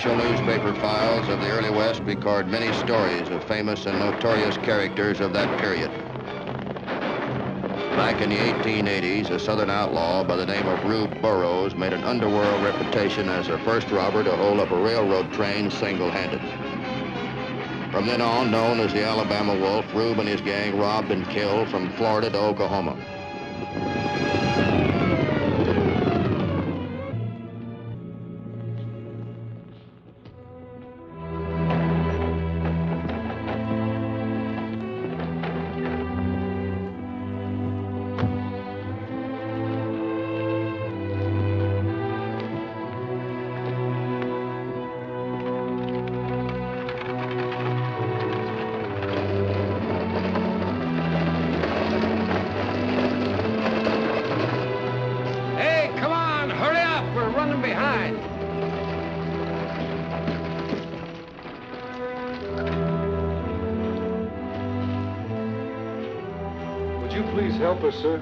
official newspaper files of the early West record many stories of famous and notorious characters of that period. Back in the 1880s, a Southern outlaw by the name of Rube Burrows made an underworld reputation as the first robber to hold up a railroad train single-handed. From then on, known as the Alabama Wolf, Rube and his gang robbed and killed from Florida to Oklahoma. Help us, sir.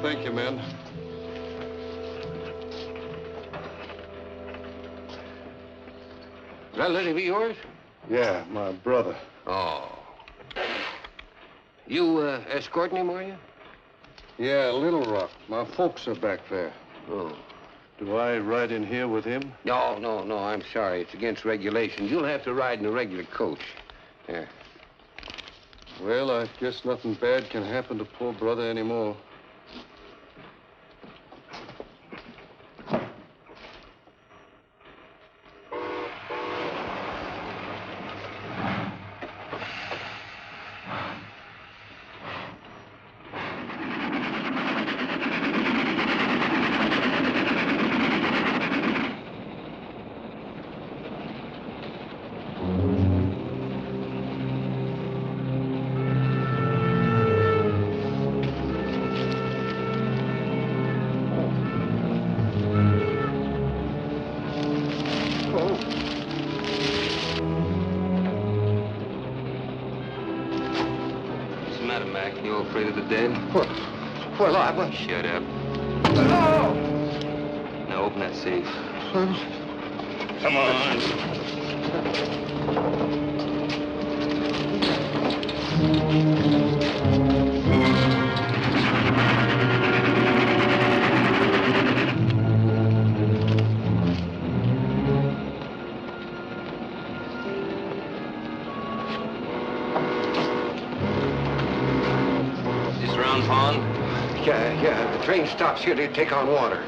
Thank you, men. Relative of yours? Yeah, my brother. Oh. You escorting him, are you? Yeah, Little Rock. My folks are back there. Oh. Do I ride in here with him? No, I'm sorry. It's against regulations. You'll have to ride in a regular coach. Here. Well, I guess nothing bad can happen to poor brother anymore. Well, I was... Shut up. Oh! Now open that safe. Come on. This round pond? Yeah, the train stops here to take on water.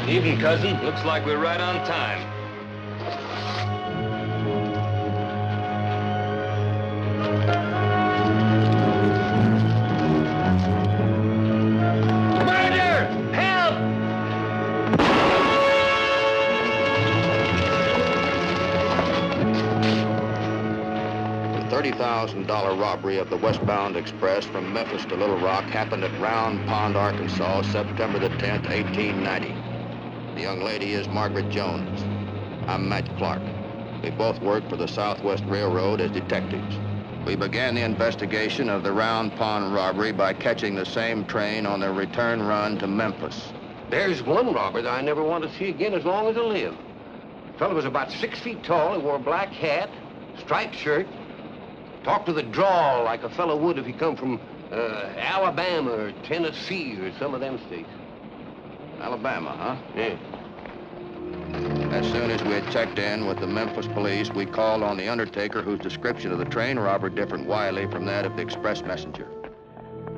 Evening, cousin. Looks like we're right on time. $30,000 robbery of the westbound express from Memphis to Little Rock happened at Round Pond, Arkansas, September the 10th, 1890. The young lady is Margaret Jones. I'm Matt Clark. We both work for the Southwest Railroad as detectives. We began the investigation of the Round Pond robbery by catching the same train on their return run to Memphis. There's one robber that I never want to see again as long as I live. The fellow was about 6 feet tall. He wore a black hat, striped shirt, talked with a drawl like a fellow would if he come from Alabama or Tennessee or some of them states. Alabama, huh? Yeah. As soon as we had checked in with the Memphis police, we called on the undertaker whose description of the train robber differed widely from that of the express messenger.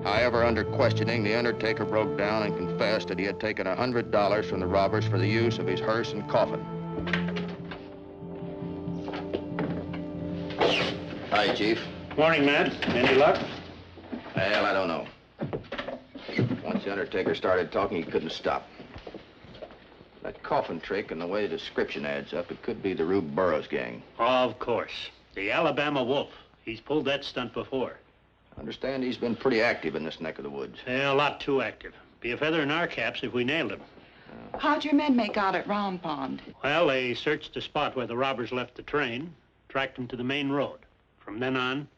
However, under questioning, the undertaker broke down and confessed that he had taken $100 from the robbers for the use of his hearse and coffin. Hi, Chief. Morning, Matt. Any luck? Well, I don't know. Once the undertaker started talking, he couldn't stop. That coffin trick and the way the description adds up, it could be the Rube Burrows gang. Of course. The Alabama Wolf. He's pulled that stunt before. I understand he's been pretty active in this neck of the woods. Yeah, a lot too active. Be a feather in our caps if we nailed him. How'd your men make out at Round Pond? Well, they searched the spot where the robbers left the train, tracked them to the main road. From then on,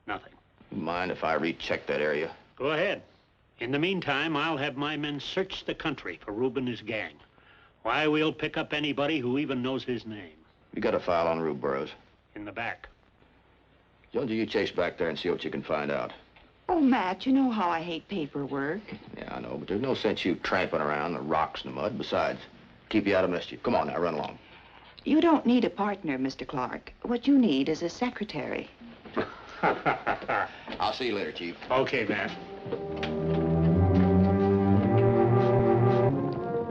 nothing. You mind if I recheck that area? Go ahead. In the meantime, I'll have my men search the country for Rube and his gang. Why, we'll pick up anybody who even knows his name. You got a file on Rube Burrows? In the back. Jonesy, you chase back there and see what you can find out. Oh, Matt, you know how I hate paperwork. Yeah, I know, but there's no sense you tramping around the rocks and the mud. Besides, keep you out of mischief. Come on now, run along. You don't need a partner, Mr. Clark. What you need is a secretary. I'll see you later, Chief. Okay, Matt.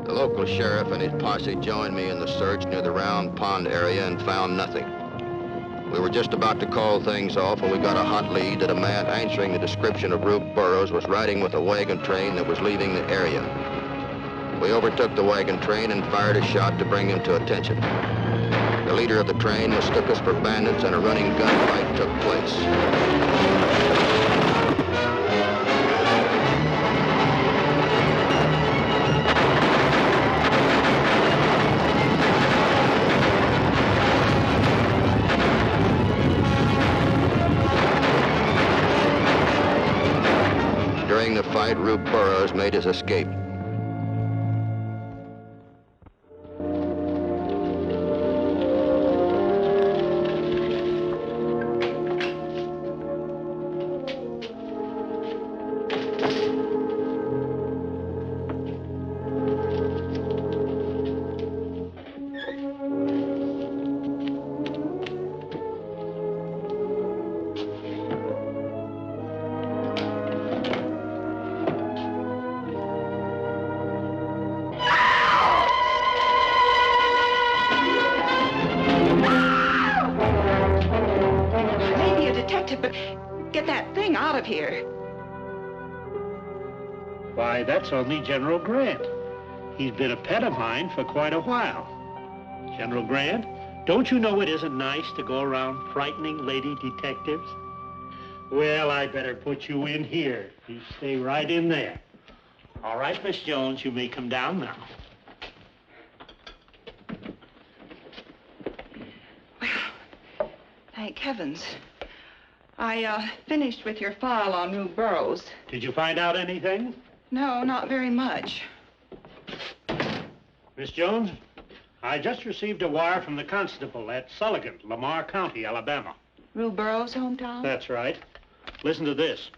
The local sheriff and his posse joined me in the search near the Round Pond area and found nothing. We were just about to call things off when we got a hot lead that a man answering the description of Rube Burrows was riding with a wagon train that was leaving the area. We overtook the wagon train and fired a shot to bring him to attention. The leader of the train mistook us for bandits and a running gunfight took place. During the fight, Rube Burrows made his escape. Why, that's only General Grant. He's been a pet of mine for quite a while. General Grant, don't you know it isn't nice to go around frightening lady detectives? Well, I better put you in here. You stay right in there. All right, Miss Jones, you may come down now. Well, thank heavens. I finished with your file on Rube Burrows. Did you find out anything? No, not very much. Miss Jones, I just received a wire from the constable at Sullivan, Lamar County, Alabama. Rube Burrows' hometown? That's right. Listen to this.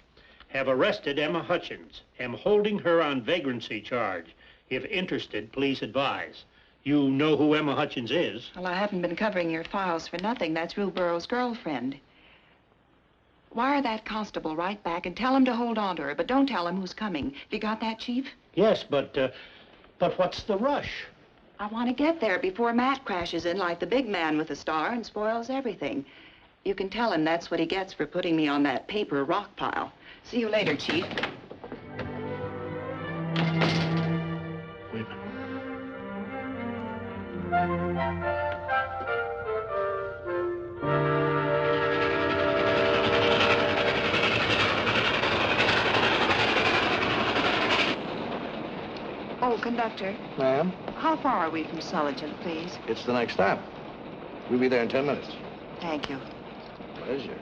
Have arrested Emma Hutchins. Am holding her on vagrancy charge. If interested, please advise. You know who Emma Hutchins is? Well, I haven't been covering your files for nothing. That's Rube Burrows' girlfriend. Wire that constable right back and tell him to hold on to her, but don't tell him who's coming. Have you got that, Chief? Yes, but what's the rush? I want to get there before Matt crashes in like the big man with the star and spoils everything. You can tell him that's what he gets for putting me on that paper rock pile. See you later, Chief. Wait a Oh, conductor. Ma'am? How far are we from Sullivan, please? It's the next stop. We'll be there in 10 minutes. Thank you. Pleasure.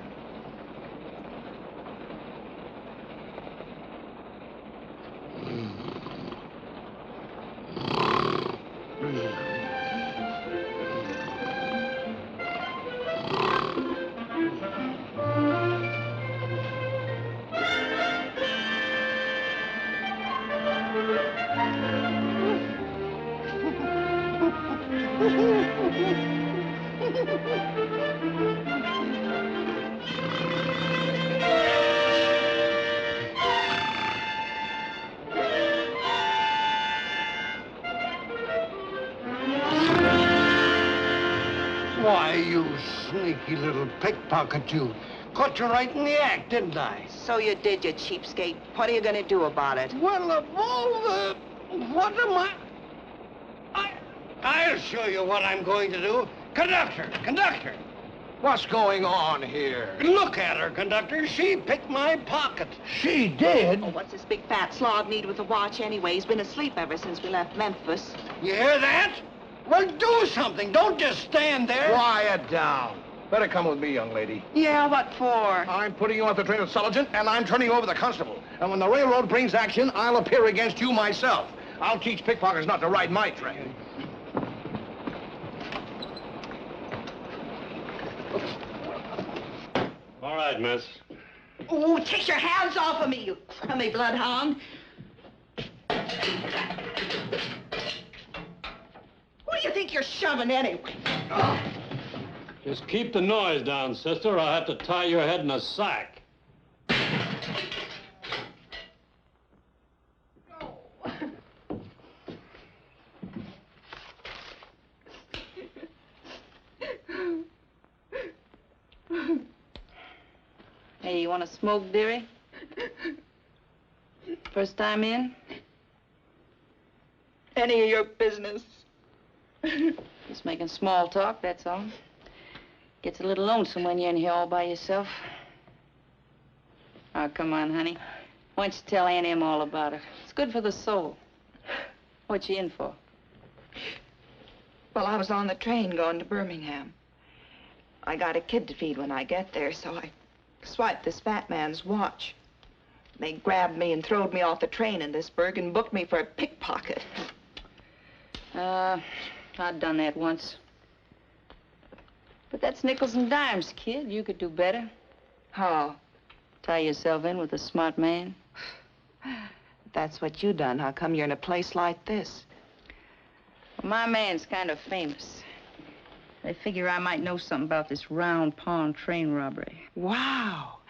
sneaky little pickpocket, you. Caught you right in the act, didn't I? So you did, you cheapskate. What are you going to do about it? Well, of all the... What am I'll show you what I'm going to do. Conductor! What's going on here? Look at her, conductor. She picked my pocket. She did? Oh, what's this big fat slog need with a watch anyway? He's been asleep ever since we left Memphis. You hear that? Well, do something. Don't just stand there. Quiet down. Better come with me, young lady. Yeah, what for? I'm putting you off the train of sergeant, and I'm turning you over to the constable. And when the railroad brings action, I'll appear against you myself. I'll teach pickpockets not to ride my train. All right, miss. Oh, take your hands off of me, you crummy bloodhound. Who do you think you're shoving anyway? Oh. Just keep the noise down, sister, or I'll have to tie your head in a sack. Hey, you want to smoke, dearie? First time in? Any of your business. Just making small talk, that's all. Gets a little lonesome when you're in here all by yourself. Oh, come on, honey. Why don't you tell Aunt Em all about it? It's good for the soul. What you in for? Well, I was on the train going to Birmingham. I got a kid to feed when I get there, so I swiped this fat man's watch. They grabbed me and throwed me off the train in this burg and booked me for a pickpocket. I'd done that once. But that's nickels and dimes, kid. You could do better. How? Tie yourself in with a smart man. That's what you done. How come you're in a place like this? Well, my man's kind of famous. They figure I might know something about this round pond train robbery. Wow.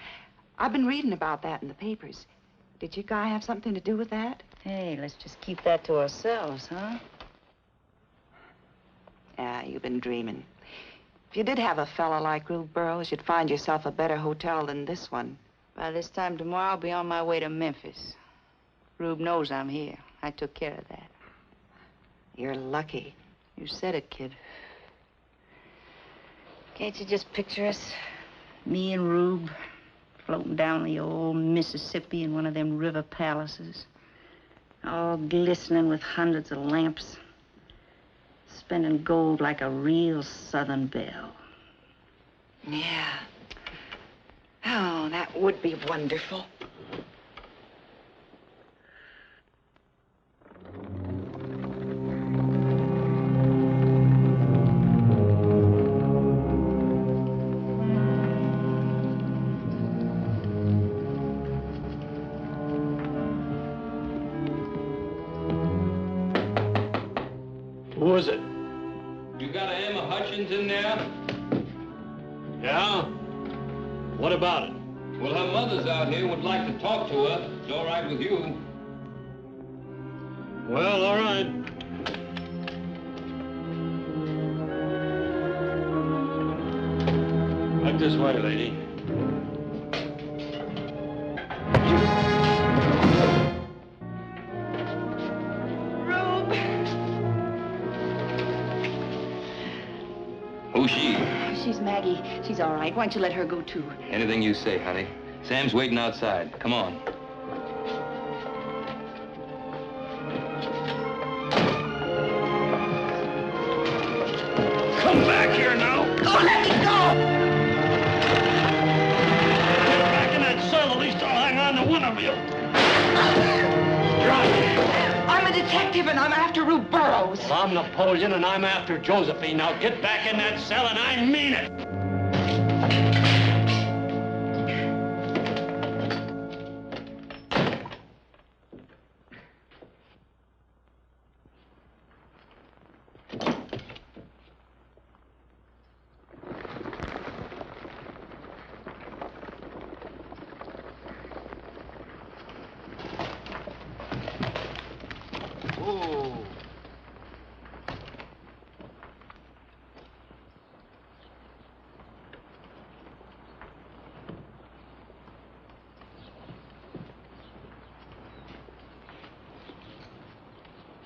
I've been reading about that in the papers. Did your guy have something to do with that? Hey, let's just keep that to ourselves, huh? Yeah, you've been dreaming. If you did have a fella like Rube Burrows, you'd find yourself a better hotel than this one. By this time tomorrow, I'll be on my way to Memphis. Rube knows I'm here. I took care of that. You're lucky. You said it, kid. Can't you just picture us? Me and Rube floating down the old Mississippi in one of them river palaces. All glistening with hundreds of lamps. Spending gold like a real Southern belle. Yeah. Oh, that would be wonderful. Who is it? You got a Emma Hutchins in there? Yeah? What about it? Well, her mother's out here, would like to talk to her. It's all right with you. Well, all right. Right this way, lady. Who's she? She's Maggie. She's all right. Why don't you let her go, too? Anything you say, honey. Sam's waiting outside. Come on. Come back here now. Oh, let me go! Get back in that cell. At least I'll hang on to one of you. Drop it. I'm a detective, and I'm after Rube Burrows. Well, I'm Napoleon, and I'm after Josephine. Now get back in that cell, and I mean it.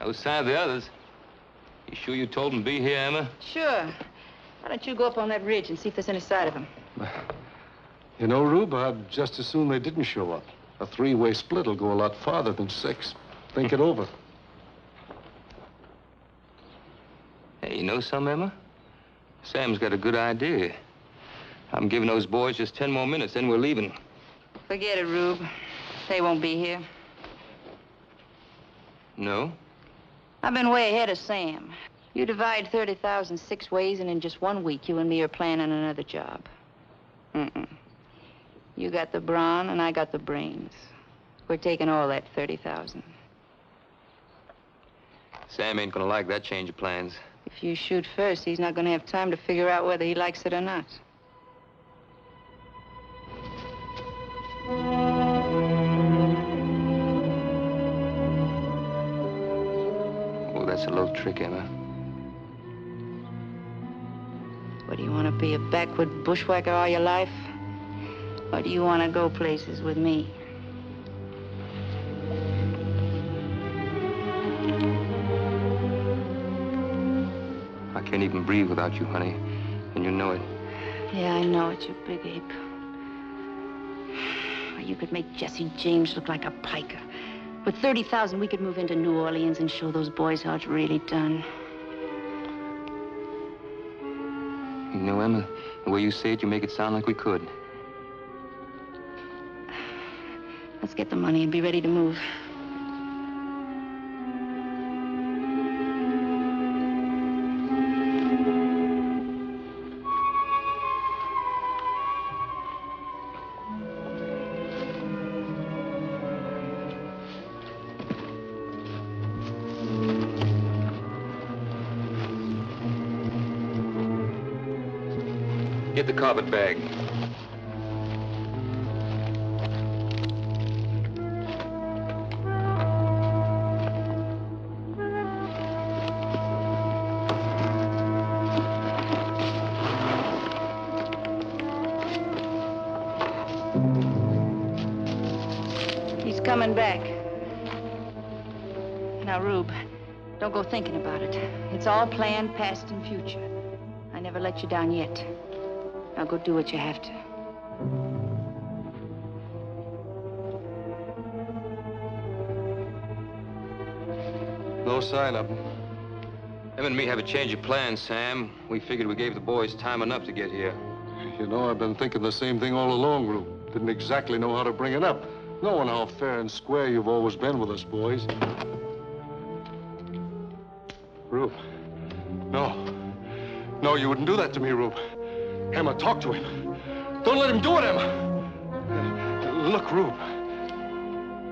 No sign of the others. You sure you told them to be here, Emma? Sure. Why don't you go up on that ridge and see if there's any sight of them? You know, Rube, I'd just as soon they didn't show up. A three-way split will go a lot farther than 6. Think it over. Hey, you know something, Emma? Sam's got a good idea. I'm giving those boys just 10 more minutes, then we're leaving. Forget it, Rube. They won't be here. No? I've been way ahead of Sam. You divide 30,000 6 ways, and in just 1 week, you and me are planning another job. You got the brawn, and I got the brains. We're taking all that 30,000. Sam ain't gonna like that change of plans. If you shoot first, he's not gonna have time to figure out whether he likes it or not. Oh, that's a little trick, Emma. What, do you want to be a backward bushwhacker all your life? Or do you want to go places with me? I can't even breathe without you, honey. And you know it. Yeah, I know it, you big ape. You could make Jesse James look like a piker. With 30,000, we could move into New Orleans and show those boys how it's really done. You know, Emma, the way you say it, you make it sound like we could. Let's get the money and be ready to move. Get the carpet bag. He's coming back. Now, Rube, don't go thinking about it. It's all planned, past and future. I never let you down yet. Now go do what you have to. No sign of them. Em and me have a change of plans, Sam. We figured we gave the boys time enough to get here. You know, I've been thinking the same thing all along, Rube. Didn't exactly know how to bring it up. Knowing how fair and square you've always been with us boys. Rube. No. No, you wouldn't do that to me, Rube. Emma, talk to him. Don't let him do it, Emma. Look, Rube.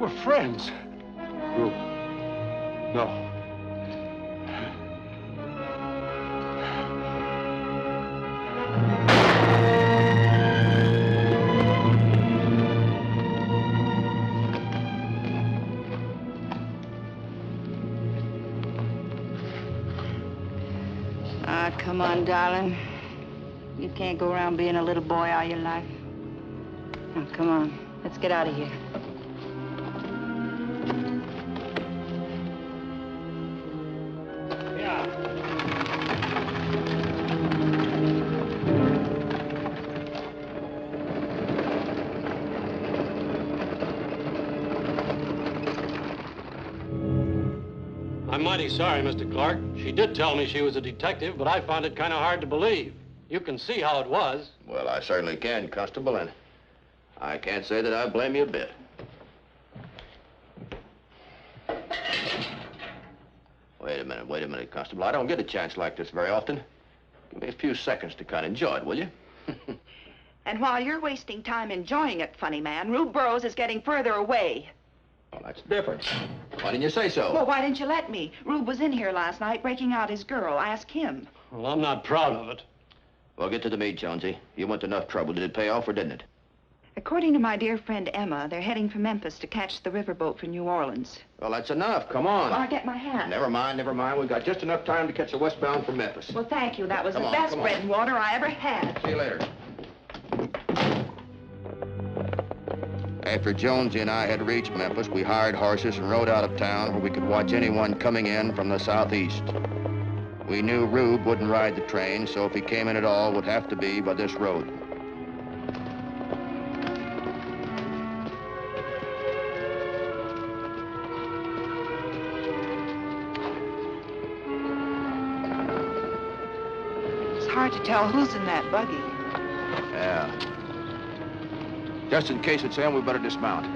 We're friends. Rube. No. Come on, darling. You can't go around being a little boy all your life. Now, come on. Let's get out of here. Yeah. I'm mighty sorry, Mr. Clark. She did tell me she was a detective, but I found it kind of hard to believe. You can see how it was. Well, I certainly can, Constable, and I can't say that I blame you a bit. Wait a minute, Constable. I don't get a chance like this very often. Give me a few seconds to kind of enjoy it, will you? And while you're wasting time enjoying it, funny man, Rube Burrows is getting further away. Well, that's different. Why didn't you say so? Well, why didn't you let me? Rube was in here last night breaking out his girl. Ask him. Well, I'm not proud of it. Well, get to the meat, Jonesy. You went to enough trouble. Did it pay off or didn't it? According to my dear friend Emma, they're heading for Memphis to catch the riverboat for New Orleans. Well, that's enough. Come on. Well, I'll get my hat. Never mind. We've got just enough time to catch a westbound for Memphis. Well, thank you. That was the Come on, best come on. bread and water I ever had. See you later. After Jonesy and I had reached Memphis, we hired horses and rode out of town where we could watch anyone coming in from the southeast. We knew Rube wouldn't ride the train, so if he came in at all, would have to be by this road. It's hard to tell who's in that buggy. Yeah. Just in case it's him, we better dismount.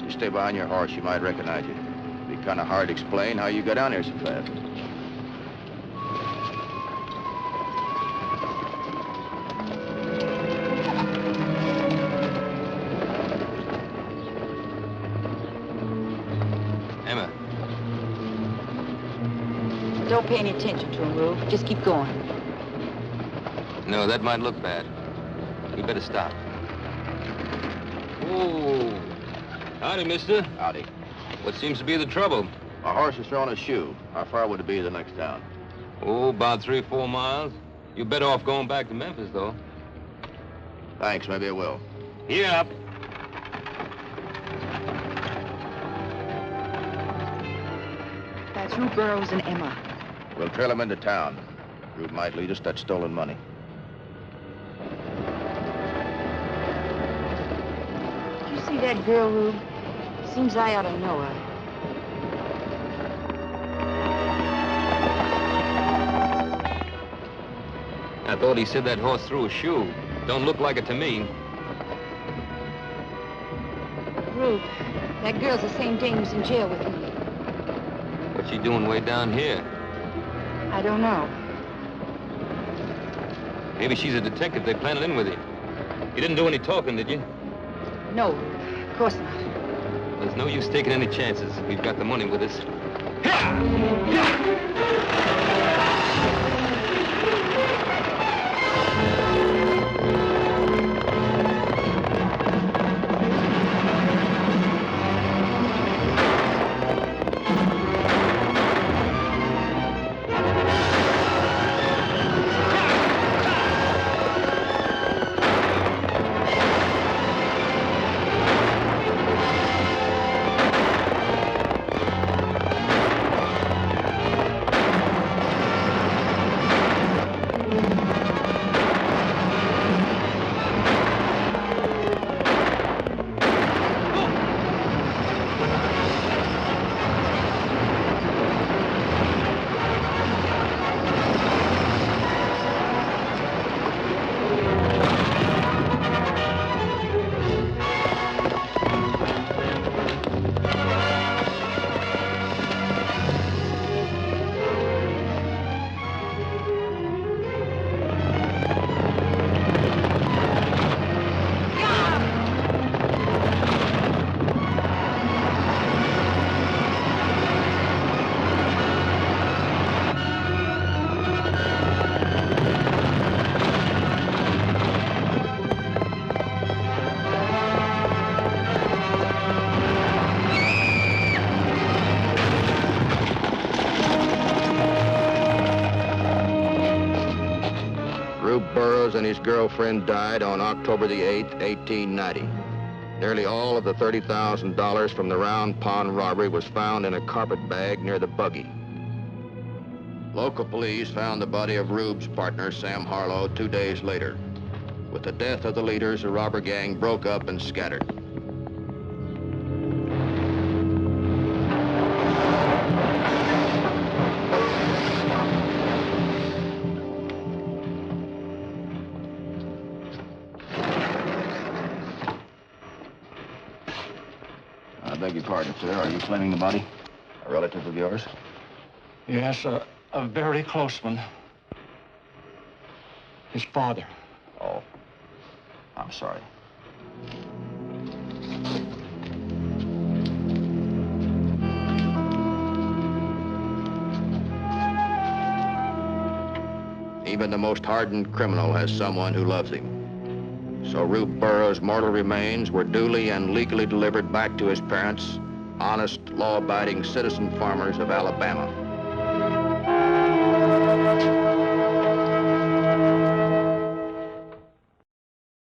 You stay behind your horse, you might recognize you. It'd be kind of hard to explain how you got down here so fast. Emma. Don't pay any attention to him, Rube. Just keep going. No, that might look bad. We better stop. Oh. Howdy, mister. Howdy. What seems to be the trouble? My horse has thrown a shoe. How far would it be to the next town? Oh, about 3 or 4 miles. You're better off going back to Memphis, though. Thanks, maybe I will. Yep. That's Rube Burrows and Emma. We'll trail him into town. Rube might lead us that stolen money. Did you see that girl, Rube? Seems I ought to know her. I thought he said that horse threw a shoe. Don't look like it to me. Rube, that girl's the same dame who's in jail with me. What's she doing way down here? I don't know. Maybe she's a detective they planted in with you. You didn't do any talking, did you? No, of course not. There's no use taking any chances. We've got the money with us. Rube Burrows and his girlfriend died on October the 8th, 1890. Nearly all of the $30,000 from the Round Pond robbery was found in a carpet bag near the buggy. Local police found the body of Rube's partner, Sam Harlow, 2 days later. With the death of the leaders, the robber gang broke up and scattered. I beg your pardon, sir. Are you claiming the body? A relative of yours? Yes, a very close one. His father. Oh. I'm sorry. Even the most hardened criminal has someone who loves him. So Rube Burrows' mortal remains were duly and legally delivered back to his parents, honest, law-abiding citizen farmers of Alabama.